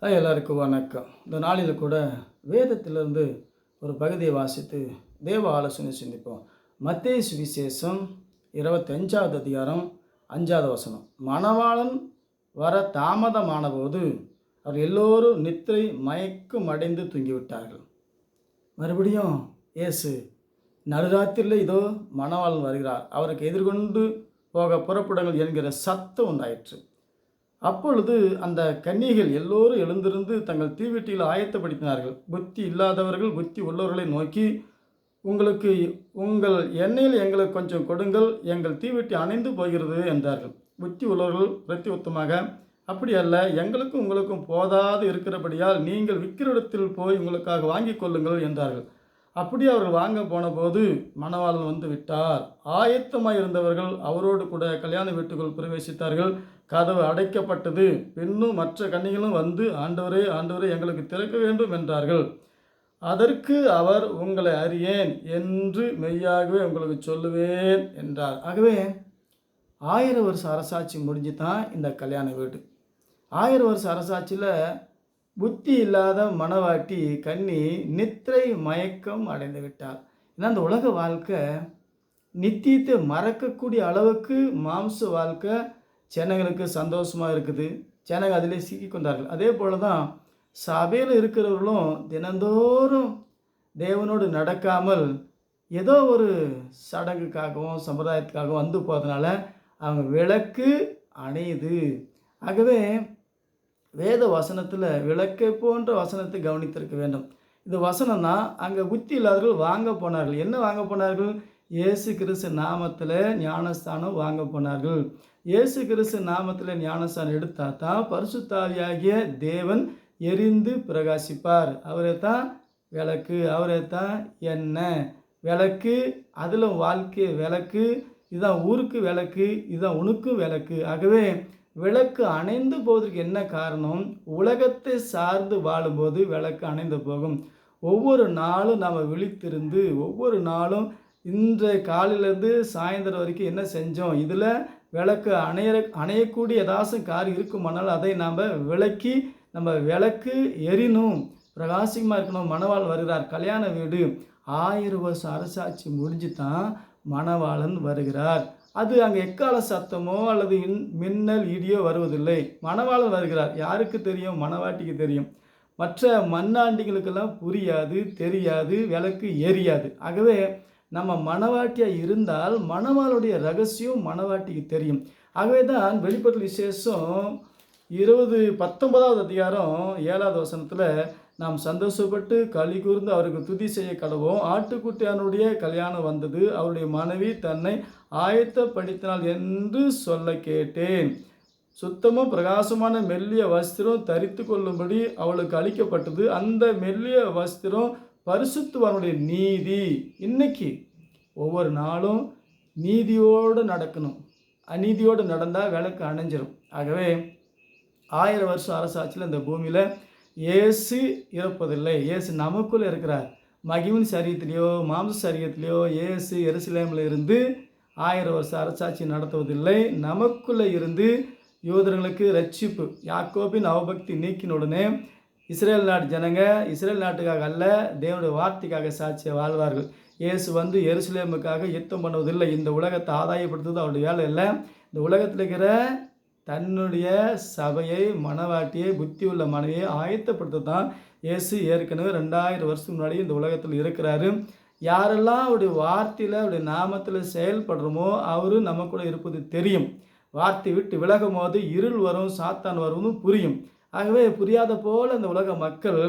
எல்லாருக்கும் வணக்கம். இந்த நாளில் கூட வேதத்திலிருந்து ஒரு பகுதியை வாசித்து தேவ ஆலோசனை சிந்திப்போம். மத்தேயு சுவிசேஷம் 25வது அதிகாரம் 5வது வசனம். மணவாளன் வர தாமதமான போது அவர் எல்லோரும் நித்திரை மயக்கம் அடைந்து தூங்கிவிட்டார்கள். மறுபடியும் இயேசு நடுராத்திரியில் இதோ மணவாளன் வருகிறார், அவருக்கு எதிர்கொண்டு போக புறப்படுங்கள் என்கிற சத்தம் உண்டாயிற்று. அப்பொழுது அந்த கன்னிகைகள் எல்லோரும் எழுந்திருந்து தங்கள் தீவெட்டியில் ஆயத்தப்படுத்தினார்கள். புத்தி இல்லாதவர்கள் புத்தி உள்ளவர்களை நோக்கி, உங்களுக்கு உங்கள் எண்ணெயில் எங்களுக்கு கொஞ்சம் கொடுங்கள், எங்கள் தீவெட்டி அணைந்து போகிறது என்றார்கள். புத்தி உள்ளவர்கள் பிரத்தியுத்தமாக, அப்படி அல்ல, எங்களுக்கும் உங்களுக்கும் போதாது இருக்கிறபடியால் நீங்கள் விற்கிற இடத்தில் போய் உங்களுக்காக வாங்கி கொள்ளுங்கள் என்றார்கள். அப்படி அவர்கள் வாங்க போன போது மணவாளன் வந்து விட்டார். ஆயத்தமாக இருந்தவர்கள் அவரோடு கூட கல்யாண வீட்டுக்குள் பிரவேசித்தார்கள். கதவு அடைக்கப்பட்டது. பின்னும் மற்ற கன்னிகளும் வந்து, ஆண்டவரே ஆண்டவரே, எங்களுக்கு திறக்க வேண்டும் என்றார்கள். அதற்கு அவர், உங்களை அறியேன் என்று மெய்யாகவே உங்களுக்கு சொல்லுவேன் என்றார். ஆகவே 1000 வருஷ அரசாட்சி முடிஞ்சு தான் இந்த கல்யாண வீடு. 1000 வருஷ அரசாட்சியில் புத்தி இல்லாத மணவாட்டி கன்னி நித்திரை மயக்கம் அடைந்து விட்டார். ஏன்னா அந்த உலக வாழ்க்கை நித்தியத்தை மறக்கக்கூடிய அளவுக்கு மாம்ச வாழ்க்கை ஜனங்களுக்கு சந்தோஷமாக இருக்குது. ஜனங்க அதிலே சிக்கி கொண்டார்கள். அதே போல் தான் சபையில் இருக்கிறவர்களும் தினந்தோறும் தேவனோடு நடக்காமல் ஏதோ ஒரு சடங்குக்காகவும் சம்பிரதாயத்துக்காகவும் வந்து போகிறதுனால அவங்க விளக்கு அணையுது. ஆகவே வேத வசனத்தில் விளக்கை போன்ற வசனத்தை கவனித்திருக்க வேண்டும். இது வசனம்னா அங்கே புத்தி இல்லாதவர்கள் வாங்க போனார்கள். என்ன வாங்க போனார்கள்? இயேசு கிறிஸ்து நாமத்தில் ஞானஸ்தானம் வாங்க போனார்கள். இயேசு கிறிஸ்து நாமத்தில் ஞானஸ்தானம் எடுத்தால் தான் பரிசுத்தாவியாகிய தேவன் எரிந்து பிரகாசிப்பார். அவரை தான் விளக்கு, அவரை தான் எண்ணெய் விளக்கு, அதில் வாழ்க்கை விளக்கு, இதுதான் ஊருக்கு விளக்கு, இதுதான் உனக்கும் விளக்கு. ஆகவே விளக்கு அணைந்து போவதற்கு என்ன காரணம்? உலகத்தை சார்ந்து வாழும்போது விளக்கு அணைந்து போகும். ஒவ்வொரு நாளும் நாம் விழித்திருந்து ஒவ்வொரு நாளும் இன்றைய காலையிலேருந்து சாயந்தரம் வரைக்கும் என்ன செஞ்சோம், இதில் விளக்கு அணையக்கூடிய ஏதாச்சும் காரியம் இருக்குமானால் அதை நாம் விளக்கி நம்ம விளக்கு எரியணும், பிரகாசிகமாக இருக்கணும். மணவாளன் வருகிறார். கல்யாண வீடு 1000 வருஷம் அரசாட்சி முடிஞ்சு தான் மணவாளன் வருகிறார். அது அங்கே எக்கால சத்தமோ அல்லது மின்னல் இடியோ வருவதில்லை. மணவாளன் வருகிறார். யாருக்கு தெரியும்? மணவாட்டிக்கு தெரியும். மற்ற மண்ணாண்டிகளுக்கெல்லாம் புரியாது, தெரியாது, விளக்கு எரியாது. ஆகவே நம்ம மணவாட்டியாக இருந்தால் மணவாளுடைய ரகசியம் மணவாட்டிக்கு தெரியும். ஆகவே தான் வெளிப்படுத்தல் விசேஷம் 19வது அதிகாரம் 7வது வசனத்தில், நாம் சந்தோஷப்பட்டு களி கூர்ந்து அவருக்கு துதி செய்ய கடவோம், ஆட்டுக்குட்டியானுடைய கல்யாணம் வந்தது, அவருடைய மனைவி தன்னை ஆயத்தப்படுத்தினாள் என்று சொல்ல கேட்டேன். சுத்தமும் பிரகாசமான மெல்லிய வஸ்திரம் தரித்து கொள்ளும்படி அவளுக்கு அளிக்கப்பட்டது. அந்த மெல்லிய வஸ்திரம் பரிசுத்தவானுடைய நீதி. இன்னைக்கு ஒவ்வொரு நாளும் நீதியோடு நடக்கணும். அநீதியோடு நடந்தால் விளக்கு அணைஞ்சிடும். ஆகவே 1000 வருஷம் அரசாட்சியில் இந்த பூமியில் இயேசு இறப்பதில்லை. இயேசு நமக்குள்ளே இருக்கிறார். மகிமின் சரீரத்திலேயோ மாம்ச சரீரத்திலேயோ இயேசு எருசலேமில் இருந்து 1000 வருஷம் அரசாட்சி நடத்துவதில்லை. நமக்குள்ளே இருந்து யூதர்களுக்கு ரட்சிப்பு, யாக்கோபின் அவபக்தி நீக்கின உடனே இஸ்ரேல் நாட்டு ஜனங்க இஸ்ரேல் நாட்டுக்காக அல்ல, தேவனுடைய வார்த்தைக்காக சாட்சியாக வாழ்வார்கள். இயேசு வந்து எருசலேமுக்காக யுத்தம் பண்ணுவதில்லை. இந்த உலகத்தை ஆதாயப்படுத்துவது அவருடைய வேலை இல்லை. இந்த உலகத்தில் இருக்கிற தன்னுடைய சபையை, மனவாட்டியை, புத்தி உள்ள மனைவியை ஆயத்தப்படுத்த தான் இயேசு ஏற்கனவே 2000 வருஷத்துக்கு முன்னாடி இந்த உலகத்தில் இருக்கிறாரு. யாரெல்லாம் அவருடைய வார்த்தையில் அவருடைய நாமத்தில் செயல்படுறோமோ அவரு நம்ம கூட இருப்பது தெரியும். வார்த்தை விட்டு விலகும் போது இருள் வரும், சாத்தான் வரும்னு புரியும். ஆகவே புரியாத போல் இந்த உலக மக்கள்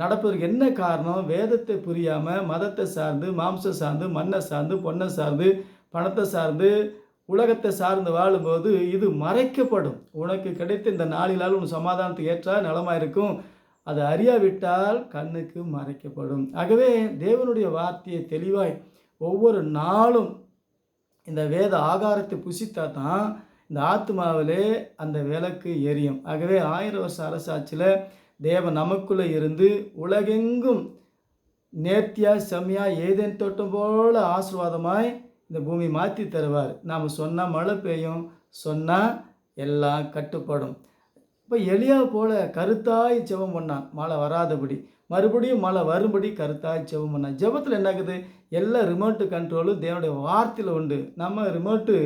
நடப்பதற்கு என்ன காரணம்? வேதத்தை புரியாமல் மதத்தை சார்ந்து, மாம்சம் சார்ந்து, மண்ணை சார்ந்து, பொண்ணை சார்ந்து, பணத்தை சார்ந்து, உலகத்தை சார்ந்து வாழும்போது இது மறைக்கப்படும். உனக்கு கிடைத்த இந்த நாளிலால் உன் சமாதானத்தை ஏற்றால் நலமாக இருக்கும். அது அறியாவிட்டால் கண்ணுக்கு மறைக்கப்படும். ஆகவே தேவனுடைய வார்த்தையை தெளிவாய் ஒவ்வொரு நாளும் இந்த வேத ஆகாரத்தை புசித்தா தான் இந்த ஆத்மாவிலே அந்த விளக்கு எரியும். ஆகவே 1000 வருஷ அரசாட்சியில் தேவன் நமக்குள்ளே இருந்து உலகெங்கும் நேர்த்தியாக செம்மையாக ஏதேன் தோட்டம் போல ஆசீர்வாதமாய் இந்த பூமி மாற்றி தருவார். நாம் சொன்னால் மழை பெய்யும், சொன்னால் எல்லாம் கட்டுப்படும். இப்போ எலியா போல கருத்தாய் ஜெபம் பண்ணான் மழை வராதபடி, மறுபடியும் மழை வரும்படி கருத்தாய் ஜெபம் பண்ணான். ஜெபத்தில் என்ன ஆகுது? எல்லா ரிமோட்டு கண்ட்ரோலும் தேவனுடைய வார்த்தையில் உண்டு. நம்ம ரிமோட்டு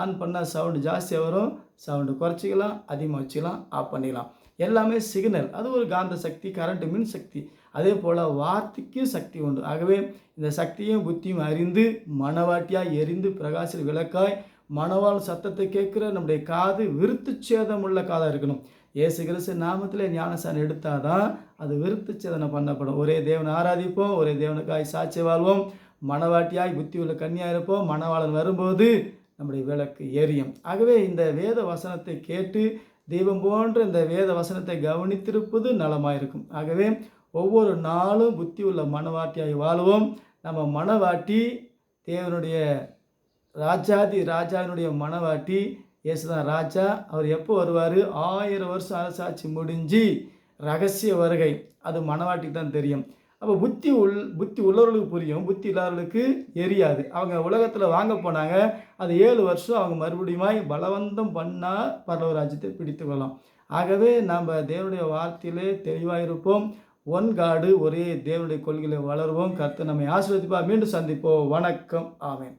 ஆன் பண்ணால் சவுண்டு ஜாஸ்தியாக வரும், சவுண்டு குறைச்சிக்கலாம், அதிகமாக வச்சுக்கலாம், ஆஃப் பண்ணிக்கலாம். எல்லாமே சிக்னல். அது ஒரு காந்த சக்தி, கரண்ட்டு மின் சக்தி. அதே போல் வார்த்தைக்கும் சக்தி உண்டு. ஆகவே இந்த சக்தியும் புத்தியும் அறிந்து மணவாட்டியாய் எரிந்து பிரகாசில் விளக்காய் மணவாள் சத்தத்தை கேட்குற நம்முடைய காது விருத்து சேதம் உள்ள காதாக இருக்கணும். இயேசு கிறிஸ்து நாமத்தில் ஞானசானம் எடுத்தாதான் அது விருத்து சேதனம் பண்ணப்படும். ஒரே தேவனை ஆராதிப்போம், ஒரே தேவனுக்காய் சாட்சி வாழ்வோம், மணவாட்டியாய் புத்தி உள்ள கன்னியாக இருப்போம். மணவாளன் வரும்போது நம்முடைய விளக்கு எரியும். ஆகவே இந்த வேத வசனத்தை கேட்டு தெய்வம் போன்ற இந்த வேத வசனத்தை கவனித்திருப்பது நலமாயிருக்கும். ஆகவே ஒவ்வொரு நாளும் புத்தி உள்ள மணவாட்டியாய் வாழ்வோம். நம்ம மணவாட்டி தேவனுடைய ராஜாவினுடைய மணவாட்டி இயேசுதான் ராஜா. அவர் எப்போ வருவார்? 1000 வருஷம் அரசாட்சி முடிஞ்சு ரகசிய வருகை. அது மணவாட்டிக்கு தான் தெரியும். அப்போ புத்தி உள்ளவர்களுக்கு புரியும், புத்தி இல்லாதவர்களுக்கு எரியாது. அவங்க உலகத்தில் வாங்க போனாங்க, அது 7 வருஷம் அவங்க மறுபடியும் பலவந்தம் பண்ணால் பரலோக ராஜ்யத்தை பிடித்து கொள்ளலாம். ஆகவே நாம் தேவனுடைய வார்த்தையிலே தெளிவாக இருப்போம். ஒன் காடு, ஒரே தேவனுடைய கொள்கையில் வளருவோம். கர்த்தர் நம்மை ஆசீர்வதிப்பார். மீண்டும் சந்திப்போம். வணக்கம். ஆமென்.